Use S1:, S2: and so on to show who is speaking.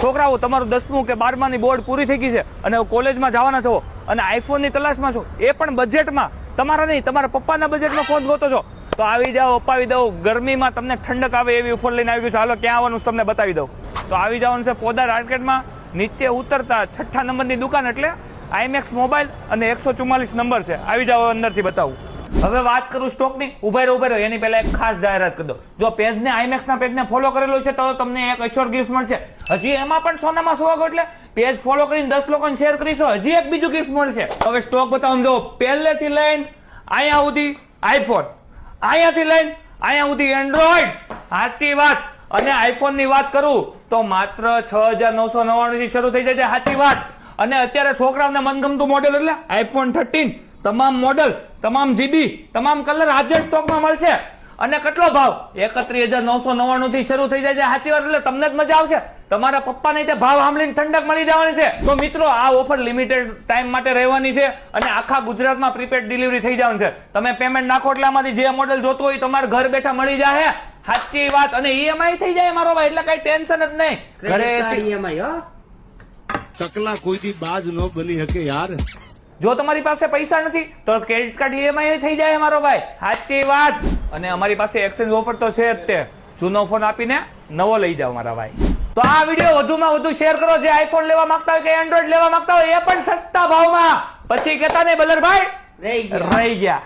S1: છોકરાઓ તમારું 10મું કે 12માની બોર્ડ પૂરી થઈ ગઈ છે અને કોલેજમાં જવાના છો અને આઈફોનની તલાશમાં છો, એ પણ બજેટમાં, તમારા નહીં તમારા પપ્પાના બજેટમાં ફોન ગોતો છો, તો આવી જાઓ, અપાવી દઉં. ગરમીમાં તમને ઠંડક આવે એવી ઓફર લઈને આવી ગયું છે. હાલો ક્યાં આવવાનું તમને બતાવી દઉં. તો આવી જવાનું છે પોદાર આર્કેડમાં, નીચે ઉતરતા 6ઠ્ઠા નંબરની દુકાન એટલે આઈમેક્સ મોબાઈલ અને 144 નંબર છે. આવી જાઓ, અંદરથી બતાવું. હવે વાત કરું સ્ટોકની. ઉભા રહ્યો એની પહેલા એક ખાસ જાહેરાત કરી દો. જો પેજને આઈમેક્સના પેજને ફોલો કરેલો છે તો તમને એક એશ્યોર ગિફ્ટ મળશે. હજી એમાં પણ સોનામાં સુહાગો એટલે પેજ ફોલો કરીને 10 લોકોને શેર કરીશો, હજી એક બીજું ગિફ્ટ મળશે. હવે સ્ટોક બતાવું. જો પહેલેથી લઈને અહીંયા સુધી આઈફોન, અહીંયાથી લઈને અહીંયા સુધી એન્ડ્રોઈડ. સાચી વાત. અને આઈફોન ની વાત કરું તો માત્ર 6,999 થી શરૂ થઈ જાય છે. સાચી વાત. અને અત્યારે છોકરાઓને મનગમતું મોડેલ એટલે આઈફોન 13, તમામ મોડેલ, તમામ જીબી, તમામ કલર હાજર સ્ટોકમાં મળશે. અને કેટલો ભાવ? 31,999 થી શરૂ થઈ જાય છે. સાચી વાત. એટલે તમને જ મજા આવશે. તમારા પપ્પાને તે ભાવ સાંભળીને ઠંડક મળી જવાની છે. તો મિત્રો, આ ઓફર લિમિટેડ ટાઈમ માટે રહેવાની છે અને આખા ગુજરાતમાં પ્રીપેડ ડિલિવરી થઈ જવાનું છે. તમે પેમેન્ટ નાખો એટલે આમાંથી જે મોડેલ જોતું હોય તમારે ઘર બેઠા મળી જાય. સાચી વાત. અને ઈએમઆઈ થઈ જાય મારો ભાઈ, એટલે કઈ ટેન્શન જ નહીં. ઘરે ઈએમઆઈ.
S2: ચકલા કોઈથી બાજ ન બની શકે યાર.
S1: જો તમારી પાસે પૈસા નથી તો ક્રેડિટ કાર્ડ ઈએમઆઈ થઈ જાય મારો ભાઈ. સાચી વાત. અને અમારી પાસે એક્સચેન્જ ઓફર તો છે જ તે. જૂનો ફોન આપીને નવો લઈ જાઓ મારા ભાઈ. તો આ વિડીયો વધુમાં વધુ શેર કરો. જે આઈફોન લેવા માંગતા હોય કે એન્ડ્રોઈડ લેવા માંગતા હોય એ પણ સસ્તા ભાવમાં. પછી કહેતા નહીં બલરભાઈ રહી ગયા.